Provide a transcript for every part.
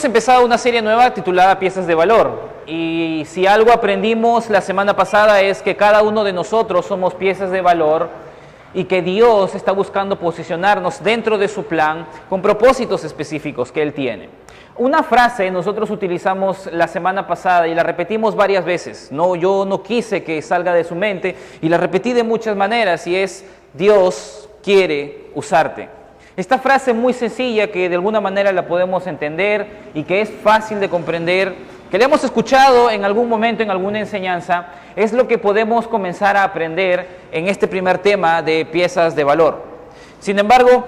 Hemos empezado una serie nueva titulada Piezas de Valor, y si algo aprendimos la semana pasada es que cada uno de nosotros somos piezas de valor y que Dios está buscando posicionarnos dentro de su plan con propósitos específicos que Él tiene. Una frase nosotros utilizamos la semana pasada y la repetimos varias veces. Yo no quise que salga de su mente y la repetí de muchas maneras, y es: Dios quiere usarte. Esta frase muy sencilla, que de alguna manera la podemos entender y que es fácil de comprender, que la hemos escuchado en algún momento en alguna enseñanza, es lo que podemos comenzar a aprender en este primer tema de piezas de valor. Sin embargo,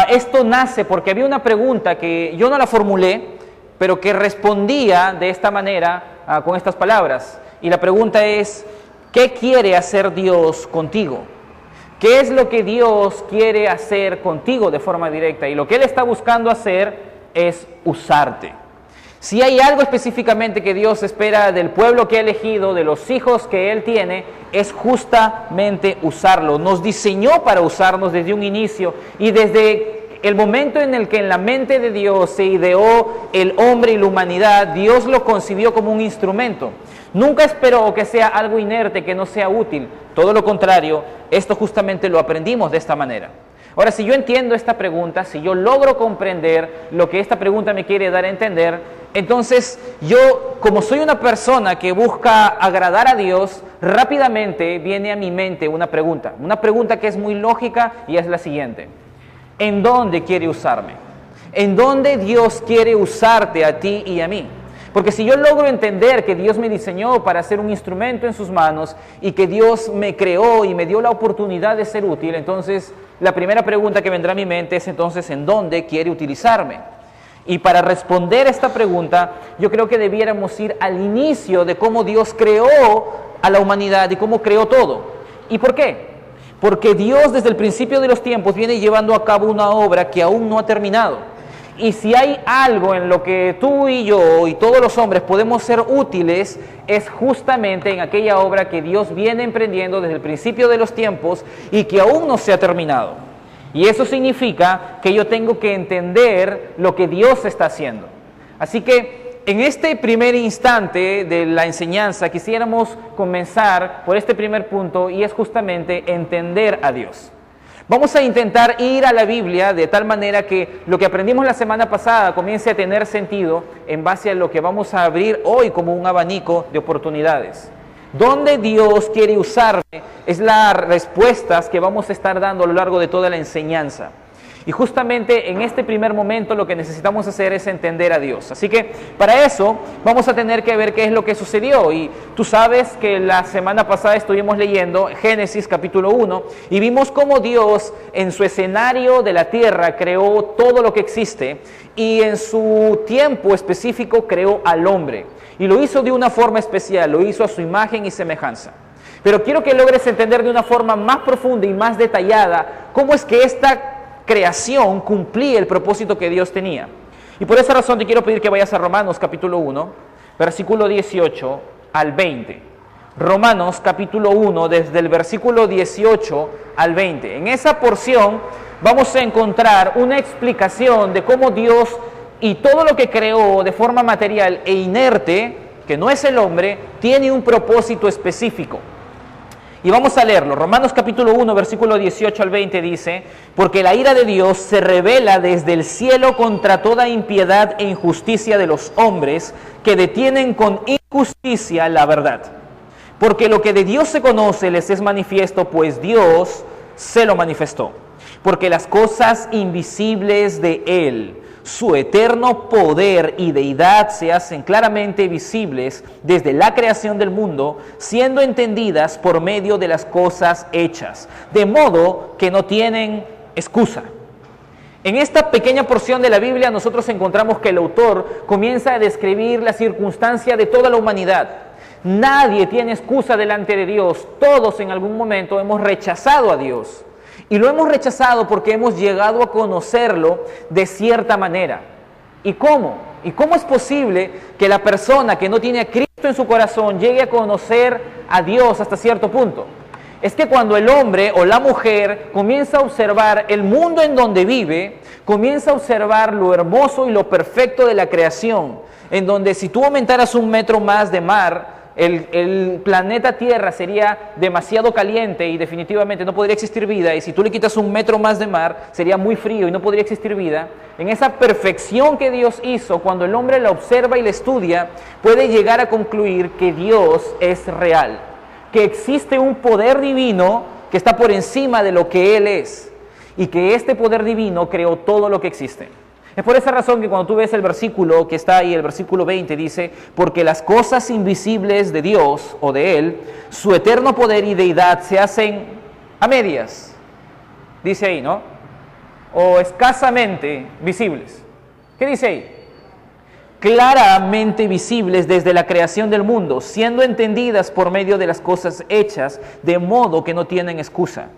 esto nace porque había una pregunta que yo no la formulé, pero que respondía de esta manera, con estas palabras. Y la pregunta es: ¿qué quiere hacer Dios contigo? ¿Qué es lo que Dios quiere hacer contigo de forma directa? Y lo que Él está buscando hacer es usarte. Si hay algo específicamente que Dios espera del pueblo que ha elegido, de los hijos que Él tiene, es justamente usarlo. Nos diseñó para usarnos desde un inicio, y desde el momento en el que en la mente de Dios se ideó el hombre y la humanidad, Dios lo concibió como un instrumento. Nunca esperó que sea algo inerte, que no sea útil. Todo lo contrario, esto justamente lo aprendimos de esta manera. Ahora, si yo entiendo esta pregunta, si yo logro comprender lo que esta pregunta me quiere dar a entender, entonces yo, como soy una persona que busca agradar a Dios, rápidamente viene a mi mente una pregunta que es muy lógica, y es la siguiente: ¿en dónde quiere usarme? ¿En dónde Dios quiere usarte a ti y a mí? Porque si yo logro entender que Dios me diseñó para ser un instrumento en sus manos y que Dios me creó y me dio la oportunidad de ser útil, entonces la primera pregunta que vendrá a mi mente es: entonces, ¿en dónde quiere utilizarme? Y para responder esta pregunta, yo creo que debiéramos ir al inicio de cómo Dios creó a la humanidad y cómo creó todo. ¿Y por qué? Porque Dios desde el principio de los tiempos viene llevando a cabo una obra que aún no ha terminado. Y si hay algo en lo que tú y yo y todos los hombres podemos ser útiles, es justamente en aquella obra que Dios viene emprendiendo desde el principio de los tiempos y que aún no se ha terminado. Y eso significa que yo tengo que entender lo que Dios está haciendo. Así que en este primer instante de la enseñanza quisiéramos comenzar por este primer punto, y es justamente entender a Dios. Vamos a intentar ir a la Biblia de tal manera que lo que aprendimos la semana pasada comience a tener sentido en base a lo que vamos a abrir hoy como un abanico de oportunidades. ¿Dónde Dios quiere usarme? Es las respuestas que vamos a estar dando a lo largo de toda la enseñanza. Y justamente en este primer momento lo que necesitamos hacer es entender a Dios. Así que para eso vamos a tener que ver qué es lo que sucedió. Y tú sabes que la semana pasada estuvimos leyendo Génesis capítulo 1 y vimos cómo Dios en su escenario de la tierra creó todo lo que existe, y en su tiempo específico creó al hombre. Y lo hizo de una forma especial, lo hizo a su imagen y semejanza. Pero quiero que logres entender de una forma más profunda y más detallada cómo es que esta creación cumplía el propósito que Dios tenía. Y por esa razón te quiero pedir que vayas a Romanos capítulo 1, versículo 18 al 20. Romanos capítulo 1, desde el versículo 18 al 20. En esa porción vamos a encontrar una explicación de cómo Dios y todo lo que creó de forma material e inerte, que no es el hombre, tiene un propósito específico. Y vamos a leerlo. Romanos capítulo 1, versículo 18 al 20 dice: porque la ira de Dios se revela desde el cielo contra toda impiedad e injusticia de los hombres que detienen con injusticia la verdad. Porque lo que de Dios se conoce les es manifiesto, pues Dios se lo manifestó. Porque las cosas invisibles de Él, su eterno poder y deidad, se hacen claramente visibles desde la creación del mundo, siendo entendidas por medio de las cosas hechas, de modo que no tienen excusa. En esta pequeña porción de la Biblia nosotros encontramos que el autor comienza a describir la circunstancia de toda la humanidad. Nadie tiene excusa delante de Dios. Todos en algún momento hemos rechazado a Dios. Y lo hemos rechazado porque hemos llegado a conocerlo de cierta manera. ¿Y cómo? ¿Y cómo es posible que la persona que no tiene a Cristo en su corazón llegue a conocer a Dios hasta cierto punto? es que cuando el hombre o la mujer comienza a observar el mundo en donde vive, comienza a observar lo hermoso y lo perfecto de la creación, en donde si tú aumentaras 1 metro más de mar, el planeta Tierra sería demasiado caliente y definitivamente no podría existir vida, y si tú le quitas 1 metro más de mar, sería muy frío y no podría existir vida. En esa perfección que Dios hizo, cuando el hombre la observa y la estudia, puede llegar a concluir que Dios es real, que existe un poder divino que está por encima de lo que Él es, y que este poder divino creó todo lo que existe. Es por esa razón que cuando tú ves el versículo que está ahí, el versículo 20, dice, porque las cosas invisibles de Dios o de Él, su eterno poder y deidad se hacen a medias, dice ahí, ¿no? O escasamente visibles. ¿Qué dice ahí? Claramente visibles desde la creación del mundo, siendo entendidas por medio de las cosas hechas, de modo que no tienen excusa.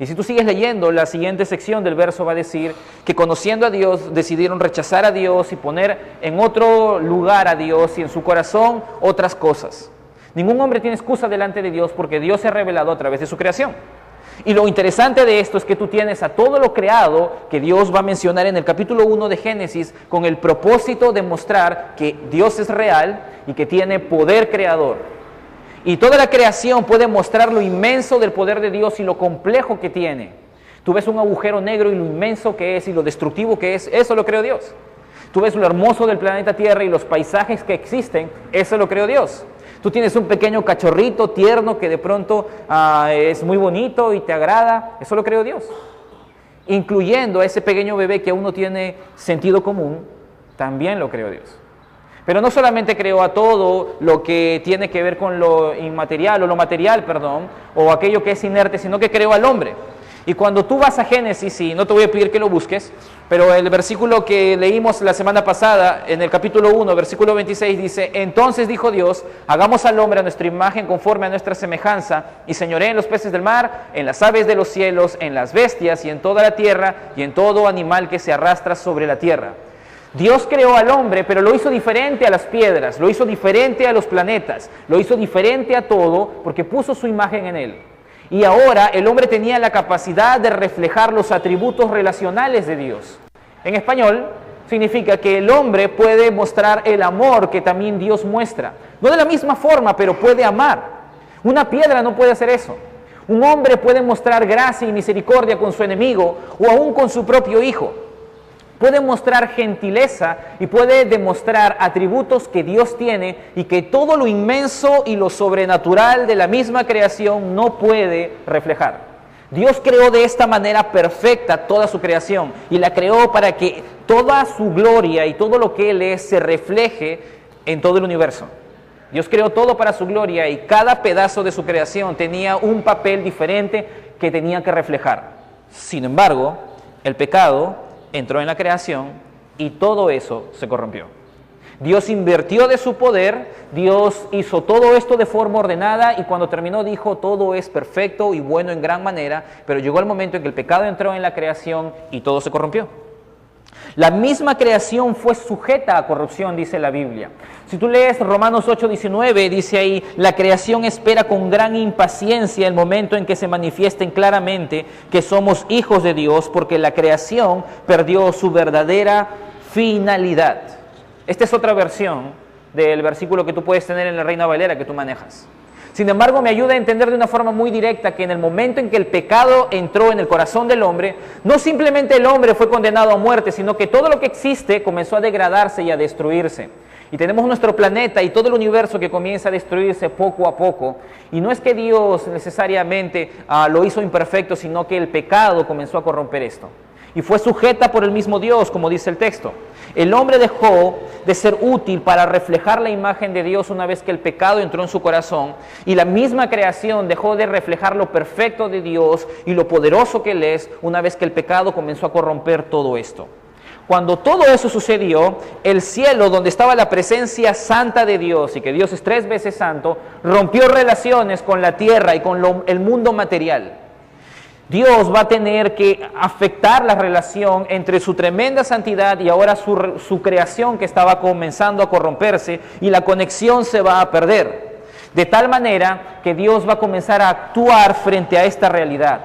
Y si tú sigues leyendo, la siguiente sección del verso va a decir que conociendo a Dios, decidieron rechazar a Dios y poner en otro lugar a Dios y en su corazón otras cosas. Ningún hombre tiene excusa delante de Dios porque Dios se ha revelado a través de su creación. Y lo interesante de esto es que tú tienes a todo lo creado que Dios va a mencionar en el capítulo 1 de Génesis con el propósito de mostrar que Dios es real y que tiene poder creador. Y toda la creación puede mostrar lo inmenso del poder de Dios y lo complejo que tiene. Tú ves un agujero negro y lo inmenso que es y lo destructivo que es, eso lo creó Dios. Tú ves lo hermoso del planeta Tierra y los paisajes que existen, eso lo creó Dios. Tú tienes un pequeño cachorrito tierno que de pronto es muy bonito y te agrada, eso lo creó Dios. Incluyendo a ese pequeño bebé que aún no tiene sentido común, también lo creó Dios. Pero no solamente creó a todo lo que tiene que ver con lo inmaterial, o lo material, perdón, o aquello que es inerte, sino que creó al hombre. Y cuando tú vas a Génesis, y no te voy a pedir que lo busques, pero el versículo que leímos la semana pasada, en el capítulo 1, versículo 26, dice, entonces dijo Dios, hagamos al hombre a nuestra imagen conforme a nuestra semejanza, y señoree en los peces del mar, en las aves de los cielos, en las bestias, y en toda la tierra, y en todo animal que se arrastra sobre la tierra. Dios creó al hombre, pero lo hizo diferente a las piedras, lo hizo diferente a los planetas, lo hizo diferente a todo, porque puso su imagen en él. Y ahora el hombre tenía la capacidad de reflejar los atributos relacionales de Dios. En español significa que el hombre puede mostrar el amor que también Dios muestra. No de la misma forma, pero puede amar. Una piedra no puede hacer eso. Un hombre puede mostrar gracia y misericordia con su enemigo o aún con su propio hijo. Puede mostrar gentileza y puede demostrar atributos que Dios tiene y que todo lo inmenso y lo sobrenatural de la misma creación no puede reflejar. Dios creó de esta manera perfecta toda su creación y la creó para que toda su gloria y todo lo que Él es se refleje en todo el universo. Dios creó todo para su gloria y cada pedazo de su creación tenía un papel diferente que tenía que reflejar. Sin embargo, el pecado entró en la creación y todo eso se corrompió. Dios invirtió de su poder, Dios hizo todo esto de forma ordenada y cuando terminó dijo todo es perfecto y bueno en gran manera, pero llegó el momento en que el pecado entró en la creación y todo se corrompió. La misma creación fue sujeta a corrupción, dice la Biblia. Si tú lees Romanos 8:19, dice ahí, la creación espera con gran impaciencia el momento en que se manifiesten claramente que somos hijos de Dios, porque la creación perdió su verdadera finalidad. Esta es otra versión del versículo que tú puedes tener en la Reina Valera que tú manejas. Sin embargo, me ayuda a entender de una forma muy directa que en el momento en que el pecado entró en el corazón del hombre, no simplemente el hombre fue condenado a muerte, sino que todo lo que existe comenzó a degradarse y a destruirse. Y tenemos nuestro planeta y todo el universo que comienza a destruirse poco a poco. Y no es que Dios necesariamente lo hizo imperfecto, sino que el pecado comenzó a corromper esto. Y fue sujeta por el mismo Dios, como dice el texto. El hombre dejó de ser útil para reflejar la imagen de Dios una vez que el pecado entró en su corazón, y la misma creación dejó de reflejar lo perfecto de Dios y lo poderoso que Él es una vez que el pecado comenzó a corromper todo esto. Cuando todo eso sucedió, el cielo, donde estaba la presencia santa de Dios y que Dios es 3 veces santo, rompió relaciones con la tierra y con el mundo material. Dios va a tener que afectar la relación entre su tremenda santidad y ahora su creación que estaba comenzando a corromperse, y la conexión se va a perder. De tal manera que Dios va a comenzar a actuar frente a esta realidad.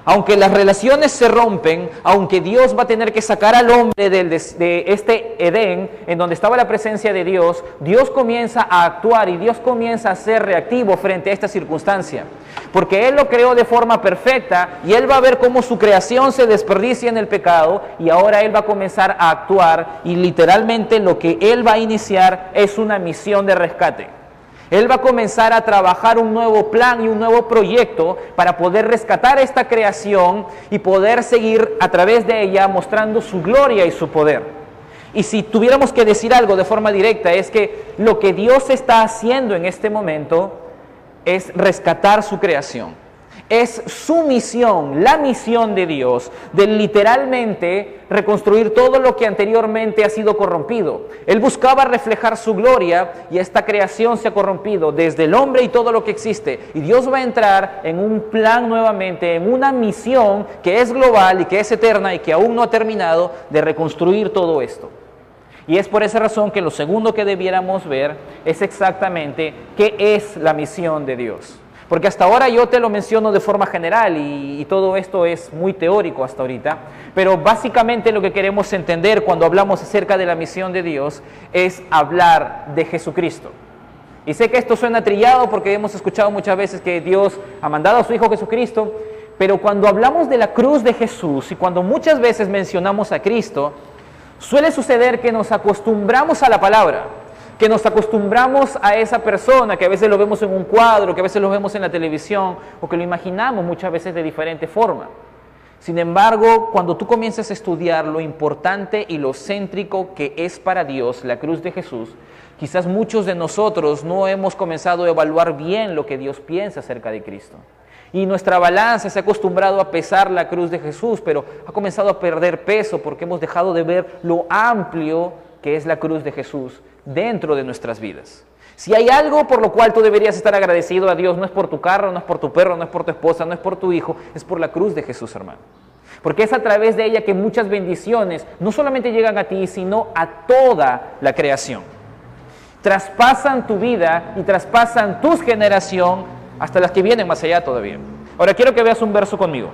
Aunque las relaciones se rompen, aunque Dios va a tener que sacar al hombre de este Edén, en donde estaba la presencia de Dios, Dios comienza a actuar y Dios comienza a ser reactivo frente a esta circunstancia. Porque Él lo creó de forma perfecta y Él va a ver cómo su creación se desperdicia en el pecado y ahora Él va a comenzar a actuar y literalmente lo que Él va a iniciar es una misión de rescate. Él va a comenzar a trabajar un nuevo plan y un nuevo proyecto para poder rescatar esta creación y poder seguir a través de ella mostrando su gloria y su poder. Y si tuviéramos que decir algo de forma directa es que lo que Dios está haciendo en este momento es rescatar su creación. Es su misión, la misión de Dios, de literalmente reconstruir todo lo que anteriormente ha sido corrompido. Él buscaba reflejar su gloria y esta creación se ha corrompido desde el hombre y todo lo que existe. Y Dios va a entrar en un plan nuevamente, en una misión que es global y que es eterna y que aún no ha terminado de reconstruir todo esto. Y es por esa razón que lo segundo que debiéramos ver es exactamente qué es la misión de Dios. Porque hasta ahora yo te lo menciono de forma general y todo esto es muy teórico hasta ahorita, pero básicamente lo que queremos entender cuando hablamos acerca de la misión de Dios es hablar de Jesucristo. Y sé que esto suena trillado porque hemos escuchado muchas veces que Dios ha mandado a su Hijo Jesucristo, pero cuando hablamos de la cruz de Jesús y cuando muchas veces mencionamos a Cristo, suele suceder que nos acostumbramos a la palabra, que nos acostumbramos a esa persona, que a veces lo vemos en un cuadro, que a veces lo vemos en la televisión, o que lo imaginamos muchas veces de diferente forma. Sin embargo, cuando tú comienzas a estudiar lo importante y lo céntrico que es para Dios la cruz de Jesús, quizás muchos de nosotros no hemos comenzado a evaluar bien lo que Dios piensa acerca de Cristo. Y nuestra balanza se ha acostumbrado a pesar la cruz de Jesús, pero ha comenzado a perder peso porque hemos dejado de ver lo amplio que es la cruz de Jesús dentro de nuestras vidas. Si hay algo por lo cual tú deberías estar agradecido a Dios, no es por tu carro, no es por tu perro, no es por tu esposa, no es por tu hijo, es por la cruz de Jesús, hermano. Porque es a través de ella que muchas bendiciones no solamente llegan a ti, sino a toda la creación. Traspasan tu vida y traspasan tu generación hasta las que vienen más allá todavía. Ahora quiero que veas un verso conmigo.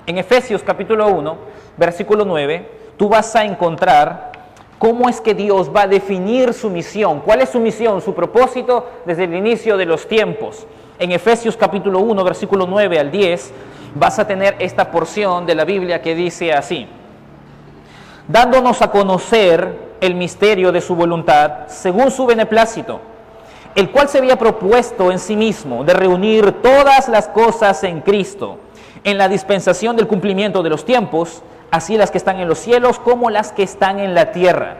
En Efesios capítulo 1, versículo 9, tú vas a encontrar cómo es que Dios va a definir su misión. ¿Cuál es su misión, su propósito desde el inicio de los tiempos? En Efesios capítulo 1, versículo 9 al 10, vas a tener esta porción de la Biblia que dice así: dándonos a conocer el misterio de su voluntad, según su beneplácito, el cual se había propuesto en sí mismo de reunir todas las cosas en Cristo, en la dispensación del cumplimiento de los tiempos, así las que están en los cielos como las que están en la tierra.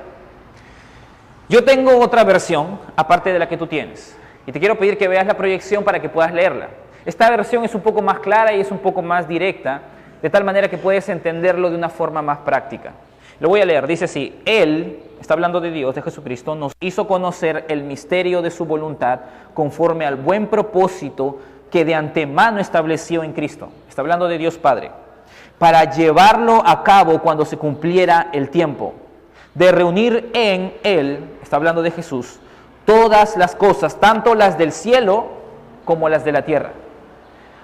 Yo tengo otra versión, aparte de la que tú tienes, y te quiero pedir que veas la proyección para que puedas leerla. Esta versión es un poco más clara y es un poco más directa, de tal manera que puedes entenderlo de una forma más práctica. Lo voy a leer, dice así: Él, está hablando de Dios, de Jesucristo, nos hizo conocer el misterio de su voluntad conforme al buen propósito que de antemano estableció en Cristo. Está hablando de Dios Padre, para llevarlo a cabo cuando se cumpliera el tiempo, de reunir en Él, está hablando de Jesús, todas las cosas, tanto las del cielo como las de la tierra.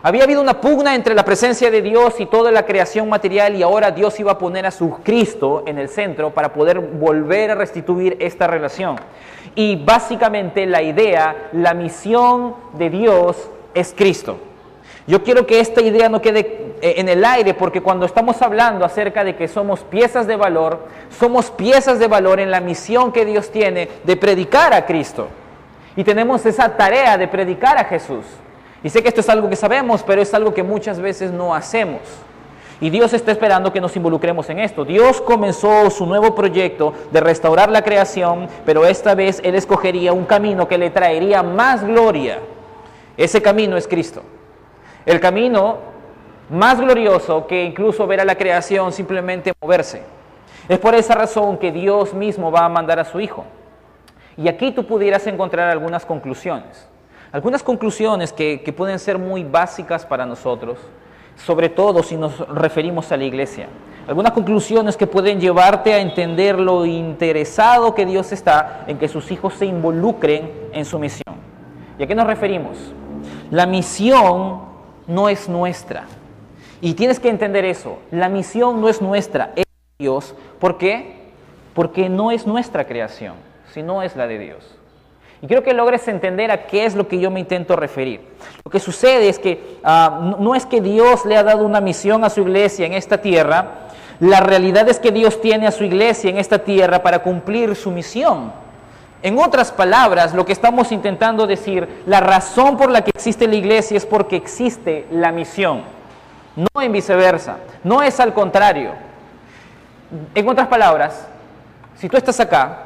Había habido una pugna entre la presencia de Dios y toda la creación material, y ahora Dios iba a poner a su Cristo en el centro para poder volver a restituir esta relación. Y básicamente la idea, la misión de Dios es Cristo. Yo quiero que esta idea no quede en el aire, porque cuando estamos hablando acerca de que somos piezas de valor en la misión que Dios tiene de predicar a Cristo. Y tenemos esa tarea de predicar a Jesús. Y sé que esto es algo que sabemos, pero es algo que muchas veces no hacemos. Y Dios está esperando que nos involucremos en esto. Dios comenzó su nuevo proyecto de restaurar la creación, pero esta vez Él escogería un camino que le traería más gloria. Ese camino es Cristo. El camino más glorioso que incluso ver a la creación simplemente moverse. Es por esa razón que Dios mismo va a mandar a su Hijo. Y aquí tú pudieras encontrar algunas conclusiones. Algunas conclusiones que pueden ser muy básicas para nosotros, sobre todo si nos referimos a la iglesia. Algunas conclusiones que pueden llevarte a entender lo interesado que Dios está en que sus hijos se involucren en su misión. ¿Y a qué nos referimos? La misión no es nuestra. Y tienes que entender eso. La misión no es nuestra, es de Dios. ¿Por qué? Porque no es nuestra creación, sino es la de Dios. Y quiero que logres entender a qué es lo que yo me intento referir. Lo que sucede es que no es que Dios le ha dado una misión a su iglesia en esta tierra. La realidad es que Dios tiene a su iglesia en esta tierra para cumplir su misión. En otras palabras, lo que estamos intentando decir, la razón por la que existe la iglesia es porque existe la misión, no en viceversa, no es al contrario. En otras palabras, si tú estás acá,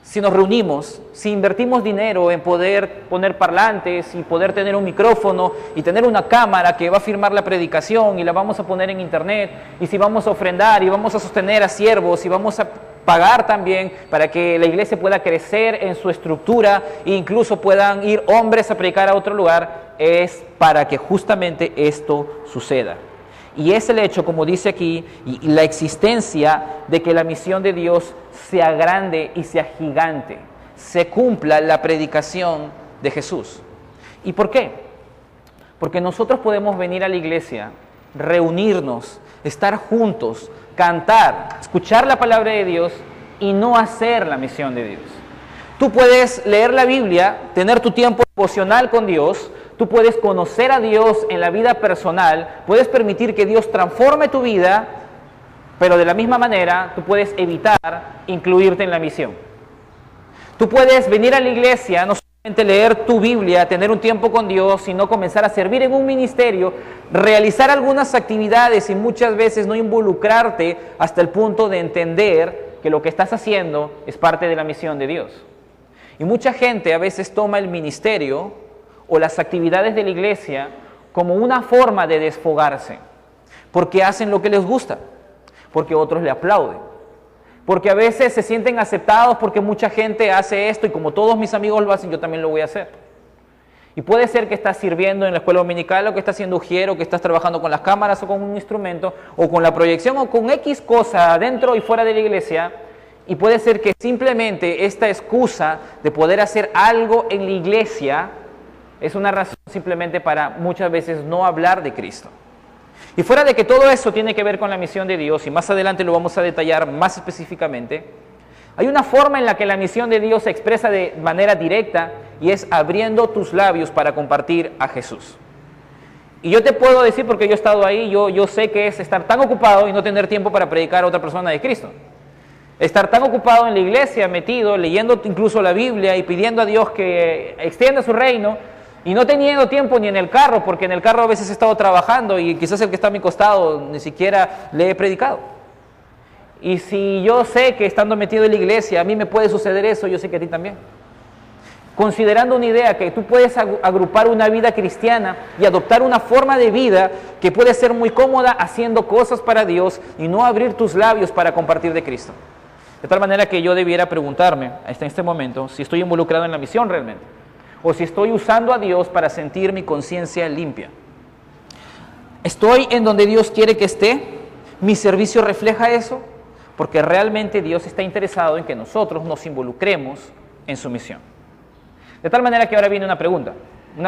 si nos reunimos, si invertimos dinero en poder poner parlantes y poder tener un micrófono y tener una cámara que va a filmar la predicación y la vamos a poner en internet, y si vamos a ofrendar y vamos a sostener a siervos y vamos a pagar también para que la iglesia pueda crecer en su estructura e incluso puedan ir hombres a predicar a otro lugar, es para que justamente esto suceda. Y es el hecho, como dice aquí, y la existencia de que la misión de Dios sea grande y sea gigante, se cumpla la predicación de Jesús. ¿Y por qué? Porque nosotros podemos venir a la iglesia, reunirnos, estar juntos, cantar, escuchar la palabra de Dios y no hacer la misión de Dios. Tú puedes leer la Biblia, tener tu tiempo devocional con Dios, tú puedes conocer a Dios en la vida personal, puedes permitir que Dios transforme tu vida, pero de la misma manera tú puedes evitar incluirte en la misión. Tú puedes venir a la iglesia, no solamente leer tu Biblia, tener un tiempo con Dios, sino comenzar a servir en un ministerio, realizar algunas actividades y muchas veces no involucrarte hasta el punto de entender que lo que estás haciendo es parte de la misión de Dios. Y mucha gente a veces toma el ministerio o las actividades de la iglesia como una forma de desfogarse, porque hacen lo que les gusta, porque otros le aplauden, porque a veces se sienten aceptados porque mucha gente hace esto y como todos mis amigos lo hacen, yo también lo voy a hacer. Y puede ser que estás sirviendo en la escuela dominical o que estás siendo ujiero, o que estás trabajando con las cámaras o con un instrumento o con la proyección o con X cosa dentro y fuera de la iglesia. Y puede ser que simplemente esta excusa de poder hacer algo en la iglesia es una razón simplemente para muchas veces no hablar de Cristo. Y fuera de que todo eso tiene que ver con la misión de Dios, y más adelante lo vamos a detallar más específicamente, hay una forma en la que la misión de Dios se expresa de manera directa y es abriendo tus labios para compartir a Jesús. Y yo te puedo decir, porque yo he estado ahí, yo sé que es estar tan ocupado y no tener tiempo para predicar a otra persona de Cristo. Estar tan ocupado en la iglesia, metido, leyendo incluso la Biblia y pidiendo a Dios que extienda su reino y no teniendo tiempo ni en el carro, porque en el carro a veces he estado trabajando y quizás el que está a mi costado ni siquiera le he predicado. Y si yo sé que estando metido en la iglesia a mí me puede suceder eso, yo sé que a ti también. Considerando una idea que tú puedes agrupar una vida cristiana y adoptar una forma de vida que puede ser muy cómoda haciendo cosas para Dios y no abrir tus labios para compartir de Cristo. De tal manera que yo debiera preguntarme hasta en este momento si estoy involucrado en la misión realmente, o si estoy usando a Dios para sentir mi conciencia limpia. ¿Estoy en donde Dios quiere que esté? ¿Mi servicio refleja eso? Porque realmente Dios está interesado en que nosotros nos involucremos en su misión. De tal manera que ahora viene una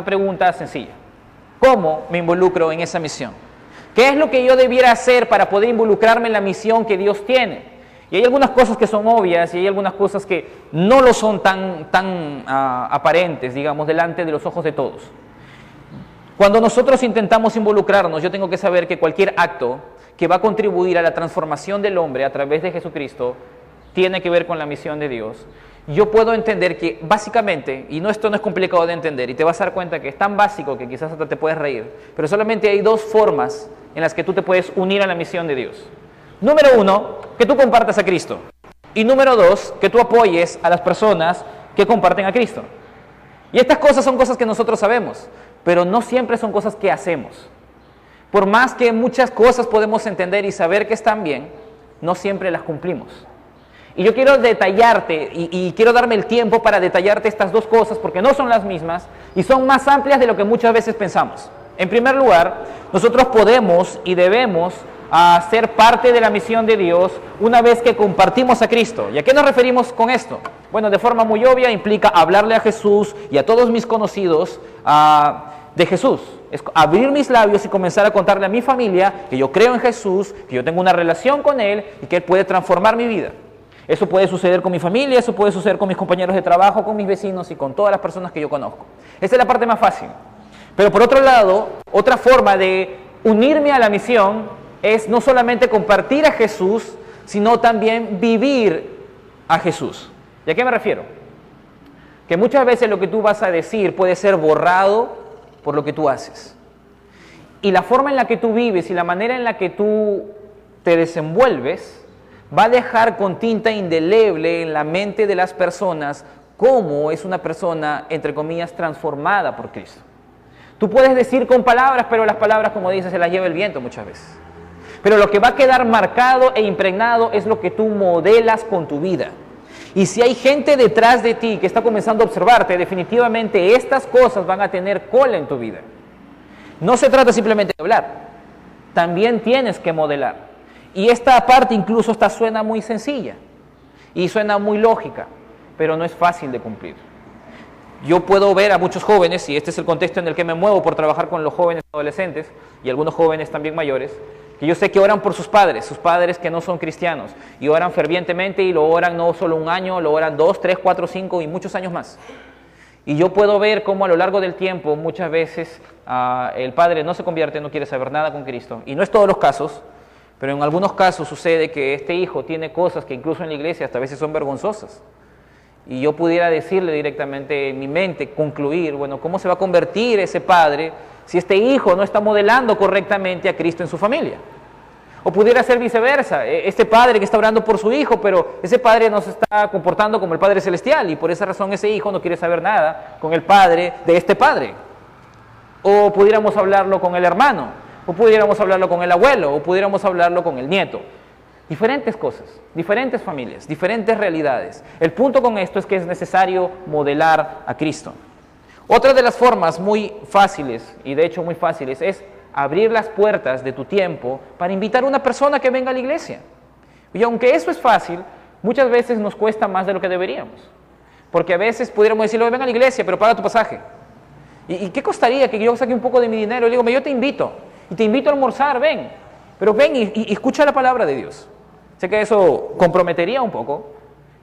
pregunta sencilla. ¿Cómo me involucro en esa misión? ¿Qué es lo que yo debiera hacer para poder involucrarme en la misión que Dios tiene? Y hay algunas cosas que son obvias y hay algunas cosas que no lo son tan aparentes, digamos, delante de los ojos de todos. Cuando nosotros intentamos involucrarnos, yo tengo que saber que cualquier acto que va a contribuir a la transformación del hombre a través de Jesucristo tiene que ver con la misión de Dios. Yo puedo entender que básicamente, y esto no es complicado de entender, y te vas a dar cuenta que es tan básico que quizás hasta te puedes reír, pero solamente hay dos formas en las que tú te puedes unir a la misión de Dios. Número uno, que tú compartas a Cristo. Y número dos, que tú apoyes a las personas que comparten a Cristo. Y estas cosas son cosas que nosotros sabemos, pero no siempre son cosas que hacemos. Por más que muchas cosas podemos entender y saber que están bien, no siempre las cumplimos. Y yo quiero detallarte, y quiero darme el tiempo para detallarte estas dos cosas, porque no son las mismas y son más amplias de lo que muchas veces pensamos. En primer lugar, nosotros podemos y debemos a ser parte de la misión de Dios una vez que compartimos a Cristo. ¿Y a qué nos referimos con esto? Bueno, de forma muy obvia implica hablarle a Jesús y a todos mis conocidos de Jesús. Es abrir mis labios y comenzar a contarle a mi familia que yo creo en Jesús, que yo tengo una relación con Él y que Él puede transformar mi vida. Eso puede suceder con mi familia, eso puede suceder con mis compañeros de trabajo, con mis vecinos y con todas las personas que yo conozco. Esa es la parte más fácil. Pero por otro lado, otra forma de unirme a la misión es no solamente compartir a Jesús, sino también vivir a Jesús. ¿Y a qué me refiero? Que muchas veces lo que tú vas a decir puede ser borrado por lo que tú haces. Y la forma en la que tú vives y la manera en la que tú te desenvuelves va a dejar con tinta indeleble en la mente de las personas cómo es una persona, entre comillas, transformada por Cristo. Tú puedes decir con palabras, pero las palabras, como dices, se las lleva el viento muchas veces. Pero lo que va a quedar marcado e impregnado es lo que tú modelas con tu vida. Y si hay gente detrás de ti que está comenzando a observarte, definitivamente estas cosas van a tener cola en tu vida. No se trata simplemente de hablar, también tienes que modelar. Y esta parte incluso suena muy sencilla y suena muy lógica, pero no es fácil de cumplir. Yo puedo ver a muchos jóvenes, y este es el contexto en el que me muevo por trabajar con los jóvenes adolescentes y algunos jóvenes también mayores, que yo sé que oran por sus padres que no son cristianos, y oran fervientemente y lo oran no solo un año, lo oran 2, 3, 4, 5 y muchos años más. Y yo puedo ver cómo a lo largo del tiempo muchas veces el padre no se convierte, no quiere saber nada con Cristo, y no es todos los casos, pero en algunos casos sucede que este hijo tiene cosas que incluso en la iglesia hasta a veces son vergonzosas. Y yo pudiera decirle directamente en mi mente, concluir, bueno, ¿cómo se va a convertir ese padre si este hijo no está modelando correctamente a Cristo en su familia? O pudiera ser viceversa, este padre que está orando por su hijo, pero ese padre no se está comportando como el Padre Celestial y por esa razón ese hijo no quiere saber nada con el padre de este padre. O pudiéramos hablarlo con el hermano, o pudiéramos hablarlo con el abuelo, o pudiéramos hablarlo con el nieto. Diferentes cosas, diferentes familias, diferentes realidades. El punto con esto es que es necesario modelar a Cristo. Otra de las formas muy fáciles, y de hecho muy fáciles, es abrir las puertas de tu tiempo para invitar a una persona que venga a la iglesia. Y aunque eso es fácil, muchas veces nos cuesta más de lo que deberíamos. Porque a veces pudiéramos decirle, ven a la iglesia, pero paga tu pasaje. ¿Y qué costaría que yo saque un poco de mi dinero? Y le digo, yo te invito, y te invito a almorzar, ven. Pero ven y escucha la palabra de Dios. Sé que eso comprometería un poco,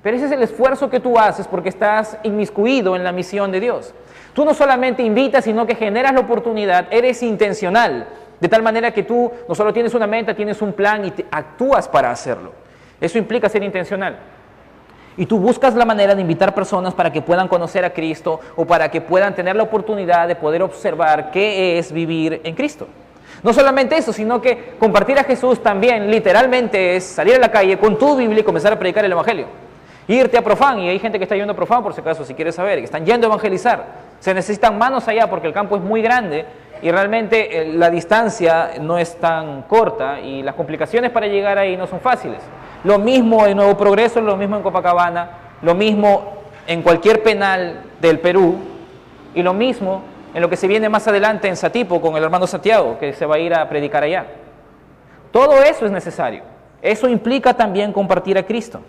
pero ese es el esfuerzo que tú haces porque estás inmiscuido en la misión de Dios. Tú no solamente invitas, sino que generas la oportunidad, eres intencional, de tal manera que tú no solo tienes una meta, tienes un plan y actúas para hacerlo. Eso implica ser intencional. Y tú buscas la manera de invitar personas para que puedan conocer a Cristo o para que puedan tener la oportunidad de poder observar qué es vivir en Cristo. No solamente eso, sino que compartir a Jesús también literalmente es salir a la calle con tu Biblia y comenzar a predicar el Evangelio. Irte a Profan, y hay gente que está yendo a Profan por si acaso, si quieres saber, que están yendo a evangelizar. Se necesitan manos allá porque el campo es muy grande y realmente la distancia no es tan corta y las complicaciones para llegar ahí no son fáciles. Lo mismo en Nuevo Progreso, lo mismo en Copacabana, lo mismo en cualquier penal del Perú y lo mismo en lo que se viene más adelante en Satipo con el hermano Santiago, que se va a ir a predicar allá. Todo eso es necesario. Eso implica también compartir a Cristo.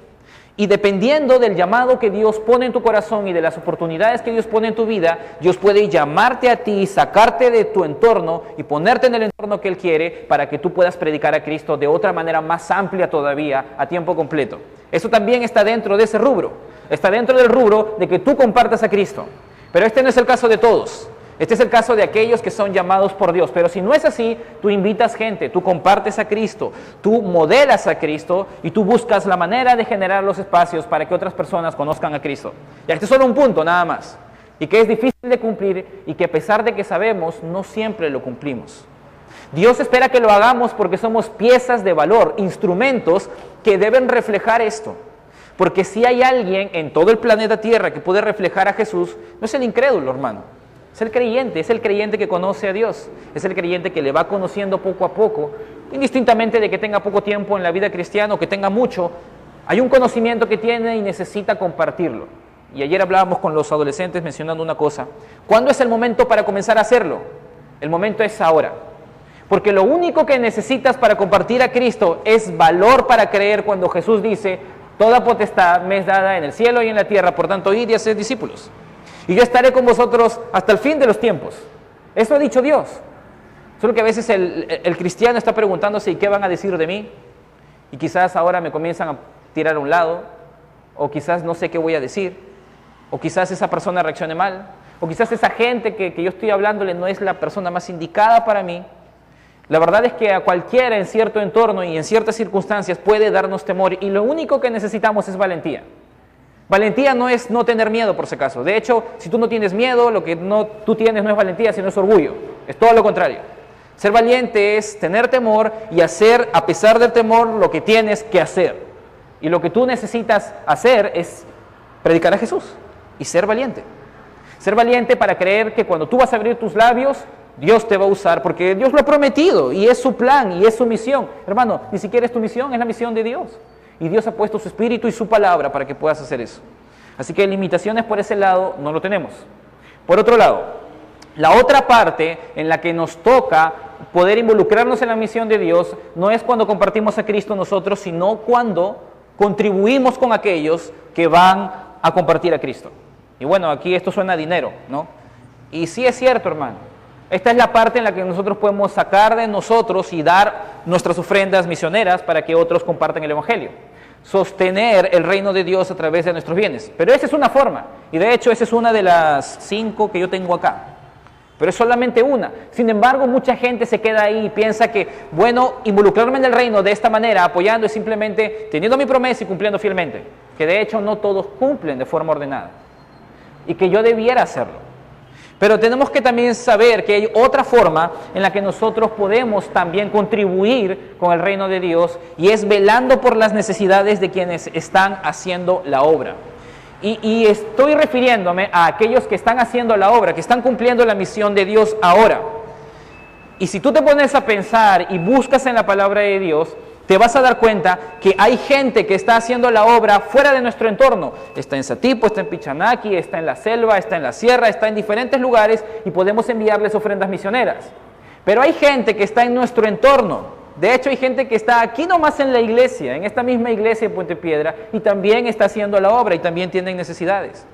Y dependiendo del llamado que Dios pone en tu corazón y de las oportunidades que Dios pone en tu vida, Dios puede llamarte a ti, sacarte de tu entorno y ponerte en el entorno que Él quiere para que tú puedas predicar a Cristo de otra manera más amplia todavía, a tiempo completo. Eso también está dentro de ese rubro. Está dentro del rubro de que tú compartas a Cristo. Pero este no es el caso de todos. Este es el caso de aquellos que son llamados por Dios. Pero si no es así, tú invitas gente, tú compartes a Cristo, tú modelas a Cristo y tú buscas la manera de generar los espacios para que otras personas conozcan a Cristo. Y este es solo un punto, nada más. Y que es difícil de cumplir y que a pesar de que sabemos, no siempre lo cumplimos. Dios espera que lo hagamos porque somos piezas de valor, instrumentos que deben reflejar esto. Porque si hay alguien en todo el planeta Tierra que puede reflejar a Jesús, no es el incrédulo, hermano. Es el creyente que conoce a Dios, es el creyente que le va conociendo poco a poco, indistintamente de que tenga poco tiempo en la vida cristiana o que tenga mucho, hay un conocimiento que tiene y necesita compartirlo. Y ayer hablábamos con los adolescentes mencionando una cosa, ¿cuándo es el momento para comenzar a hacerlo? El momento es ahora. Porque lo único que necesitas para compartir a Cristo es valor para creer cuando Jesús dice: toda potestad me es dada en el cielo y en la tierra, por tanto id y haced discípulos. Y yo estaré con vosotros hasta el fin de los tiempos. Eso ha dicho Dios. Solo que a veces el cristiano está preguntándose: ¿y qué van a decir de mí? Y quizás ahora me comienzan a tirar a un lado, o quizás no sé qué voy a decir, o quizás esa persona reaccione mal, o quizás esa gente que yo estoy hablándole no es la persona más indicada para mí. La verdad es que a cualquiera en cierto entorno y en ciertas circunstancias puede darnos temor, y lo único que necesitamos es valentía. Valentía no es no tener miedo, por si acaso. De hecho, si tú no tienes miedo, lo que tú tienes no es valentía, sino es orgullo. Es todo lo contrario. Ser valiente es tener temor y hacer, a pesar del temor, lo que tienes que hacer. Y lo que tú necesitas hacer es predicar a Jesús y ser valiente. Ser valiente para creer que cuando tú vas a abrir tus labios, Dios te va a usar, porque Dios lo ha prometido y es su plan y es su misión. Hermano, ni siquiera es tu misión, es la misión de Dios. Y Dios ha puesto su espíritu y su palabra para que puedas hacer eso. Así que limitaciones por ese lado no lo tenemos. Por otro lado, la otra parte en la que nos toca poder involucrarnos en la misión de Dios no es cuando compartimos a Cristo nosotros, sino cuando contribuimos con aquellos que van a compartir a Cristo. Y bueno, aquí esto suena a dinero, ¿no? Y sí es cierto, hermano. Esta es la parte en la que nosotros podemos sacar de nosotros y dar nuestras ofrendas misioneras para que otros compartan el Evangelio. Sostener el reino de Dios a través de nuestros bienes. Pero esa es una forma. Y de hecho esa es una de las 5 que yo tengo acá. Pero es solamente una. Sin embargo, mucha gente se queda ahí y piensa que, bueno, involucrarme en el reino de esta manera, apoyando, es simplemente teniendo mi promesa y cumpliendo fielmente. Que de hecho no todos cumplen de forma ordenada. Y que yo debiera hacerlo. Pero tenemos que también saber que hay otra forma en la que nosotros podemos también contribuir con el reino de Dios, y es velando por las necesidades de quienes están haciendo la obra. Y estoy refiriéndome a aquellos que están haciendo la obra, que están cumpliendo la misión de Dios ahora. Y si tú te pones a pensar y buscas en la palabra de Dios, te vas a dar cuenta que hay gente que está haciendo la obra fuera de nuestro entorno. Está en Satipo, está en Pichanaki, está en la selva, está en la sierra, está en diferentes lugares y podemos enviarles ofrendas misioneras. Pero hay gente que está en nuestro entorno. De hecho, hay gente que está aquí nomás en la iglesia, en esta misma iglesia de Puente Piedra, y también está haciendo la obra y también tienen necesidades.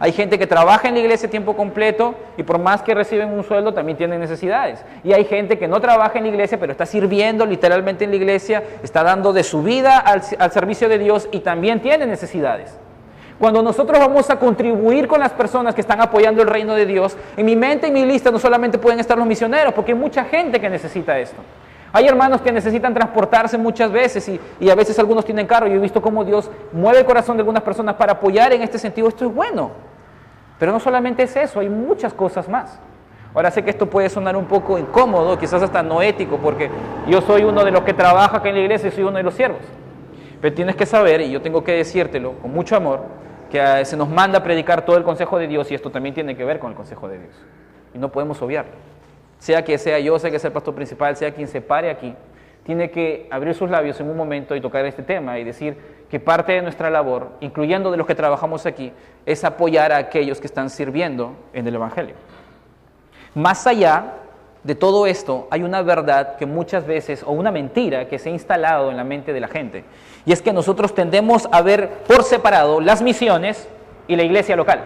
Hay gente que trabaja en la iglesia a tiempo completo y por más que reciben un sueldo también tienen necesidades. Y hay gente que no trabaja en la iglesia pero está sirviendo literalmente en la iglesia, está dando de su vida al servicio de Dios y también tiene necesidades. Cuando nosotros vamos a contribuir con las personas que están apoyando el reino de Dios, en mi mente y mi lista no solamente pueden estar los misioneros, porque hay mucha gente que necesita esto. Hay hermanos que necesitan transportarse muchas veces y a veces algunos tienen carro. Yo he visto cómo Dios mueve el corazón de algunas personas para apoyar en este sentido. Esto es bueno. Pero no solamente es eso, hay muchas cosas más. Ahora sé que esto puede sonar un poco incómodo, quizás hasta no ético, porque yo soy uno de los que trabaja acá en la iglesia y soy uno de los siervos. Pero tienes que saber, y yo tengo que decírtelo con mucho amor, que se nos manda a predicar todo el consejo de Dios y esto también tiene que ver con el consejo de Dios. Y no podemos obviarlo. Sea que sea yo, sea que sea el pastor principal, sea quien se pare aquí, tiene que abrir sus labios en un momento y tocar este tema y decir que parte de nuestra labor, incluyendo de los que trabajamos aquí, es apoyar a aquellos que están sirviendo en el Evangelio. Más allá de todo esto, hay una verdad que muchas veces, o una mentira que se ha instalado en la mente de la gente, y es que nosotros tendemos a ver por separado las misiones y la iglesia local,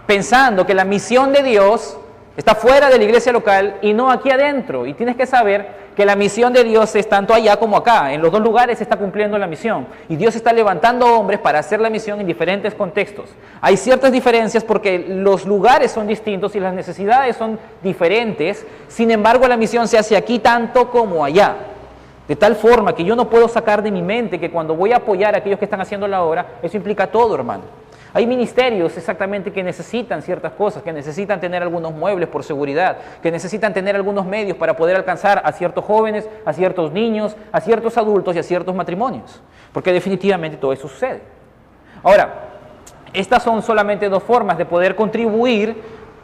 pensando que la misión de Dios está fuera de la iglesia local y no aquí adentro. Y tienes que saber que la misión de Dios es tanto allá como acá. En los dos lugares se está cumpliendo la misión. Y Dios está levantando hombres para hacer la misión en diferentes contextos. Hay ciertas diferencias porque los lugares son distintos y las necesidades son diferentes. Sin embargo, la misión se hace aquí tanto como allá. De tal forma que yo no puedo sacar de mi mente que cuando voy a apoyar a aquellos que están haciendo la obra, eso implica todo, hermano. Hay ministerios exactamente que necesitan ciertas cosas, que necesitan tener algunos muebles por seguridad, que necesitan tener algunos medios para poder alcanzar a ciertos jóvenes, a ciertos niños, a ciertos adultos y a ciertos matrimonios, porque definitivamente todo eso sucede. Ahora, estas son solamente dos formas de poder contribuir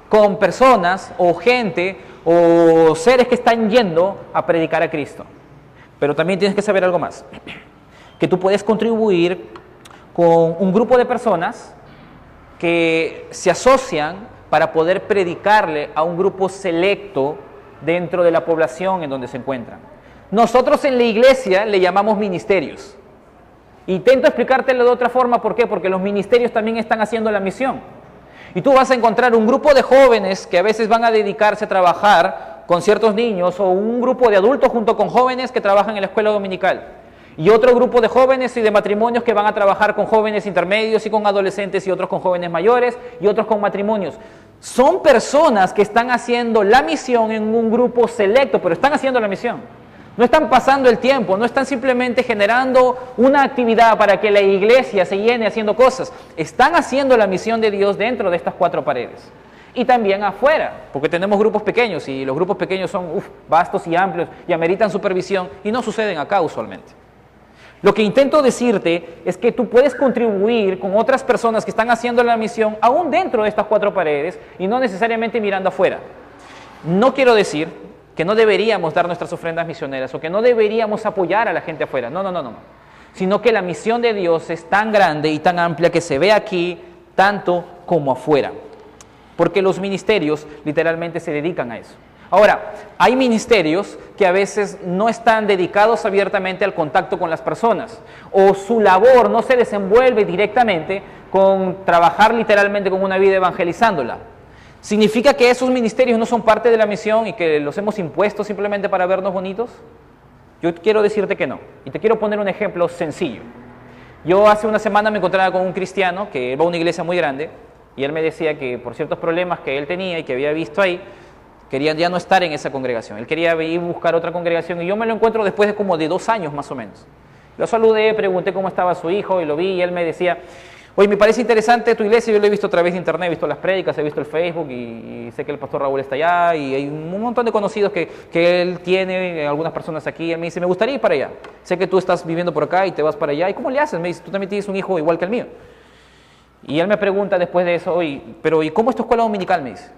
con personas o gente o seres que están yendo a predicar a Cristo. Pero también tienes que saber algo más, que tú puedes contribuir con un grupo de personas que se asocian para poder predicarle a un grupo selecto dentro de la población en donde se encuentran. Nosotros en la iglesia le llamamos ministerios. Intento explicártelo de otra forma, ¿por qué? Porque los ministerios también están haciendo la misión. Y tú vas a encontrar un grupo de jóvenes que a veces van a dedicarse a trabajar con ciertos niños, o un grupo de adultos junto con jóvenes que trabajan en la escuela dominical. Y otro grupo de jóvenes y de matrimonios que van a trabajar con jóvenes intermedios y con adolescentes, y otros con jóvenes mayores y otros con matrimonios. Son personas que están haciendo la misión en un grupo selecto, pero están haciendo la misión. No están pasando el tiempo, no están simplemente generando una actividad para que la iglesia se llene haciendo cosas. Están haciendo la misión de Dios dentro de estas cuatro paredes. Y también afuera, porque tenemos grupos pequeños, y los grupos pequeños son vastos y amplios y ameritan supervisión, y no suceden acá usualmente. Lo que intento decirte es que tú puedes contribuir con otras personas que están haciendo la misión aún dentro de estas cuatro paredes y no necesariamente mirando afuera. No quiero decir que no deberíamos dar nuestras ofrendas misioneras o que no deberíamos apoyar a la gente afuera. No. Sino que la misión de Dios es tan grande y tan amplia que se ve aquí tanto como afuera. Porque los ministerios literalmente se dedican a eso. Ahora, hay ministerios que a veces no están dedicados abiertamente al contacto con las personas, o su labor no se desenvuelve directamente con trabajar literalmente con una vida evangelizándola. ¿Significa que esos ministerios no son parte de la misión y que los hemos impuesto simplemente para vernos bonitos? Yo quiero decirte que no, y te quiero poner un ejemplo sencillo. Yo hace una semana me encontraba con un cristiano que va a una iglesia muy grande, y él me decía que por ciertos problemas que él tenía y que había visto ahí, quería ya no estar en esa congregación. Él quería ir a buscar otra congregación, y yo me lo encuentro después de como de 2 años más o menos. Lo saludé, pregunté cómo estaba su hijo y lo vi, y él me decía: oye, me parece interesante tu iglesia, yo lo he visto a través de internet, he visto las prédicas, he visto el Facebook, y sé que el pastor Raúl está allá, y hay un montón de conocidos que él tiene, algunas personas aquí. Él me dice: me gustaría ir para allá, sé que tú estás viviendo por acá y te vas para allá, ¿y cómo le haces? Me dice: tú también tienes un hijo igual que el mío. Y él me pregunta después de eso: oye, pero ¿y cómo es tu escuela dominical? Me dice.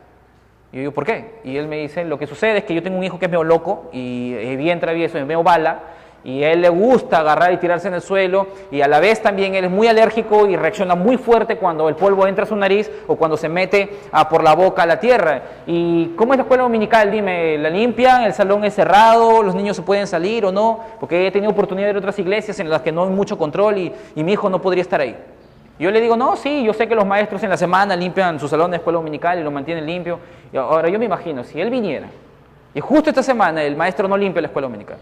Y yo digo: ¿por qué? Y él me dice: lo que sucede es que yo tengo un hijo que es medio loco y es bien travieso, es medio bala, y a él le gusta agarrar y tirarse en el suelo, y a la vez también él es muy alérgico y reacciona muy fuerte cuando el polvo entra a su nariz o cuando se mete por la boca a la tierra. ¿Y cómo es la escuela dominical? Dime, ¿la limpian? ¿El salón es cerrado? ¿Los niños se pueden salir o no? Porque he tenido oportunidad de ir a otras iglesias en las que no hay mucho control y mi hijo no podría estar ahí. Yo le digo: no, sí, yo sé que los maestros en la semana limpian su salón de escuela dominical y lo mantienen limpio. Y ahora yo me imagino, si él viniera y justo esta semana el maestro no limpia la escuela dominical,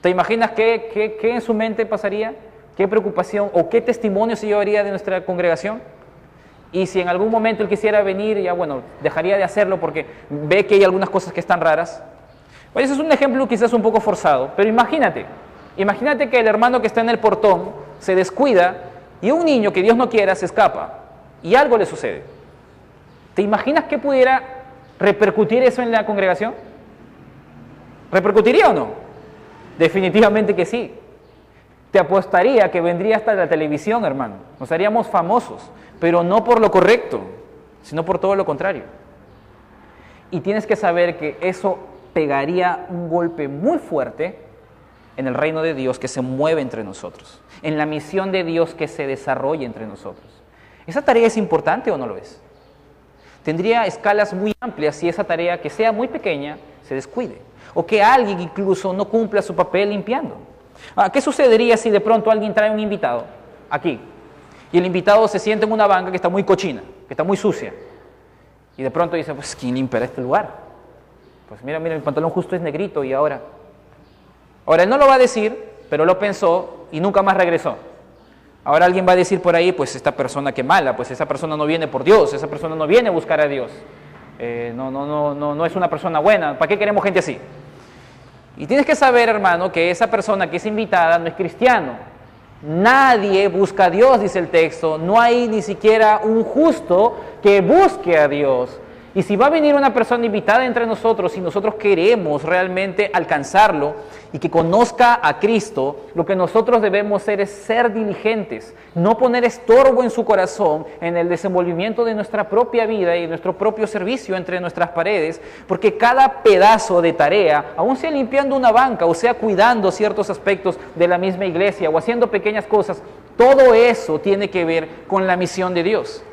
¿te imaginas qué en su mente pasaría? ¿Qué preocupación o qué testimonio se llevaría de nuestra congregación? Y si en algún momento él quisiera venir, ya bueno, dejaría de hacerlo porque ve que hay algunas cosas que están raras. Oye, ese es un ejemplo quizás un poco forzado, pero imagínate que el hermano que está en el portón se descuida y un niño que Dios no quiera se escapa y algo le sucede. ¿Te imaginas que pudiera repercutir eso en la congregación? ¿Repercutiría o no? Definitivamente que sí. Te apostaría que vendría hasta la televisión, hermano. Nos haríamos famosos, pero no por lo correcto, sino por todo lo contrario. Y tienes que saber que eso pegaría un golpe muy fuerte en el reino de Dios que se mueve entre nosotros, en la misión de Dios que se desarrolla entre nosotros. ¿Esa tarea es importante o no lo es? Tendría escalas muy amplias si esa tarea, que sea muy pequeña, se descuide, o que alguien incluso no cumpla su papel limpiando. ¿Qué sucedería si de pronto alguien trae un invitado aquí y el invitado se sienta en una banca que está muy cochina, que está muy sucia, y de pronto dice: pues ¿quién limpiará este lugar? Pues mira, mi pantalón justo es negrito y ahora él no lo va a decir, pero lo pensó y nunca más regresó. Ahora alguien va a decir por ahí: pues esta persona qué mala, pues esa persona no viene por Dios, esa persona no viene a buscar a Dios, no es una persona buena, ¿para qué queremos gente así? Y tienes que saber, hermano, que esa persona que es invitada no es cristiano. Nadie busca a Dios, dice el texto, no hay ni siquiera un justo que busque a Dios. Y si va a venir una persona invitada entre nosotros, si nosotros queremos realmente alcanzarlo y que conozca a Cristo, lo que nosotros debemos hacer es ser diligentes, no poner estorbo en su corazón en el desenvolvimiento de nuestra propia vida y nuestro propio servicio entre nuestras paredes, porque cada pedazo de tarea, aun sea limpiando una banca o sea cuidando ciertos aspectos de la misma iglesia o haciendo pequeñas cosas, todo eso tiene que ver con la misión de Dios.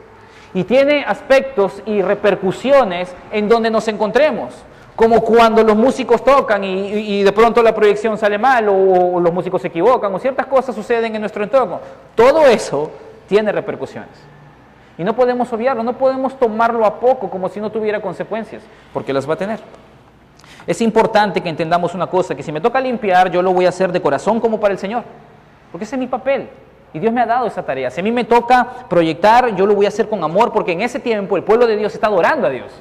Y tiene aspectos y repercusiones en donde nos encontremos. Como cuando los músicos tocan y de pronto la proyección sale mal o los músicos se equivocan o ciertas cosas suceden en nuestro entorno. Todo eso tiene repercusiones. Y no podemos obviarlo, no podemos tomarlo a poco como si no tuviera consecuencias, porque las va a tener. Es importante que entendamos una cosa, que si me toca limpiar, yo lo voy a hacer de corazón como para el Señor, porque ese es mi papel. Y Dios me ha dado esa tarea. Si a mí me toca proyectar, yo lo voy a hacer con amor, porque en ese tiempo el pueblo de Dios está adorando a Dios.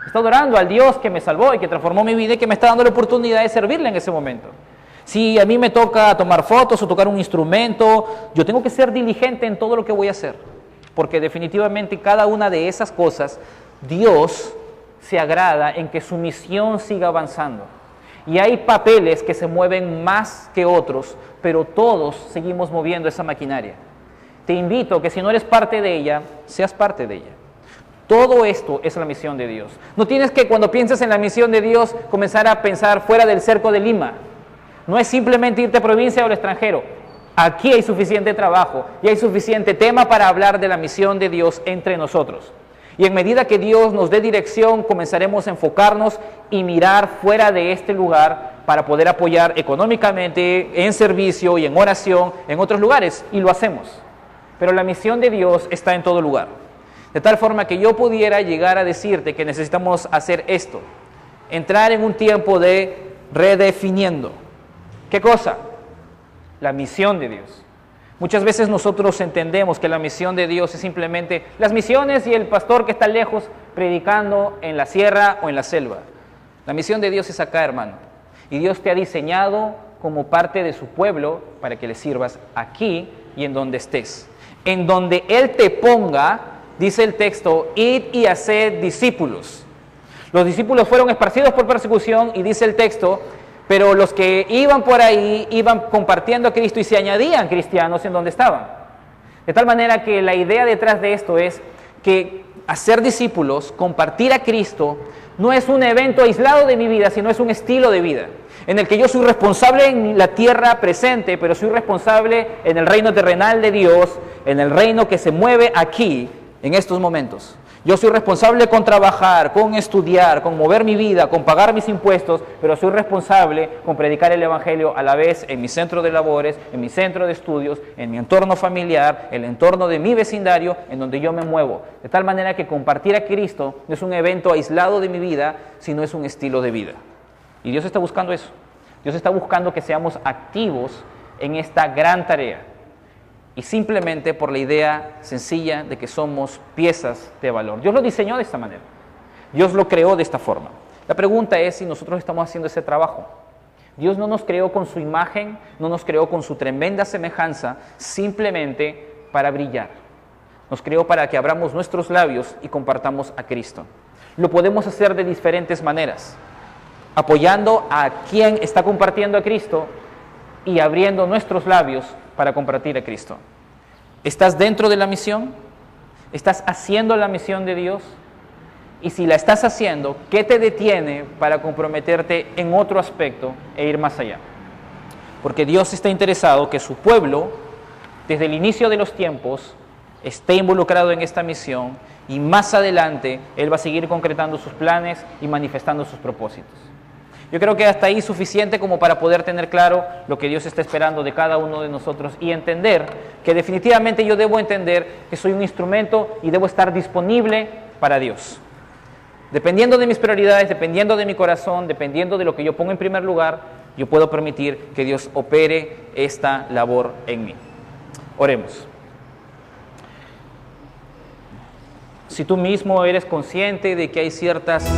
Está adorando al Dios que me salvó y que transformó mi vida y que me está dando la oportunidad de servirle en ese momento. Si a mí me toca tomar fotos o tocar un instrumento, yo tengo que ser diligente en todo lo que voy a hacer. Porque definitivamente cada una de esas cosas, Dios se agrada en que su misión siga avanzando. Y hay papeles que se mueven más que otros, pero todos seguimos moviendo esa maquinaria. Te invito a que si no eres parte de ella, seas parte de ella. Todo esto es la misión de Dios. No tienes que, cuando pienses en la misión de Dios, comenzar a pensar fuera del cerco de Lima. No es simplemente irte a provincia o al extranjero. Aquí hay suficiente trabajo y hay suficiente tema para hablar de la misión de Dios entre nosotros. Y en medida que Dios nos dé dirección, comenzaremos a enfocarnos y mirar fuera de este lugar para poder apoyar económicamente, en servicio y en oración en otros lugares. Y lo hacemos. Pero la misión de Dios está en todo lugar. De tal forma que yo pudiera llegar a decirte que necesitamos hacer esto. Entrar en un tiempo de redefiniendo. ¿Qué cosa? La misión de Dios. Muchas veces nosotros entendemos que la misión de Dios es simplemente las misiones y el pastor que está lejos predicando en la sierra o en la selva. La misión de Dios es acá, hermano. Y Dios te ha diseñado como parte de su pueblo para que le sirvas aquí y en donde estés. En donde Él te ponga, dice el texto, id y haced discípulos. Los discípulos fueron esparcidos por persecución y dice el texto, pero los que iban por ahí iban compartiendo a Cristo y se añadían cristianos en donde estaban. De tal manera que la idea detrás de esto es que hacer discípulos, compartir a Cristo, no es un evento aislado de mi vida, sino es un estilo de vida, en el que yo soy responsable en la tierra presente, pero soy responsable en el reino terrenal de Dios, en el reino que se mueve aquí, en estos momentos. Yo soy responsable con trabajar, con estudiar, con mover mi vida, con pagar mis impuestos, pero soy responsable con predicar el Evangelio a la vez en mi centro de labores, en mi centro de estudios, en mi entorno familiar, el entorno de mi vecindario, en donde yo me muevo. De tal manera que compartir a Cristo no es un evento aislado de mi vida, sino es un estilo de vida. Y Dios está buscando eso. Dios está buscando que seamos activos en esta gran tarea. Y simplemente por la idea sencilla de que somos piezas de valor. Dios lo diseñó de esta manera. Dios lo creó de esta forma. La pregunta es si nosotros estamos haciendo ese trabajo. Dios no nos creó con su imagen, no nos creó con su tremenda semejanza, simplemente para brillar. Nos creó para que abramos nuestros labios y compartamos a Cristo. Lo podemos hacer de diferentes maneras. Apoyando a quien está compartiendo a Cristo y abriendo nuestros labios para compartir a Cristo. ¿Estás dentro de la misión? ¿Estás haciendo la misión de Dios? Y si la estás haciendo, ¿qué te detiene para comprometerte en otro aspecto e ir más allá? Porque Dios está interesado que su pueblo, desde el inicio de los tiempos, esté involucrado en esta misión y más adelante Él va a seguir concretando sus planes y manifestando sus propósitos. Yo creo que hasta ahí es suficiente como para poder tener claro lo que Dios está esperando de cada uno de nosotros y entender que definitivamente yo debo entender que soy un instrumento y debo estar disponible para Dios. Dependiendo de mis prioridades, dependiendo de mi corazón, dependiendo de lo que yo pongo en primer lugar, yo puedo permitir que Dios opere esta labor en mí. Oremos. Si tú mismo eres consciente de que hay ciertas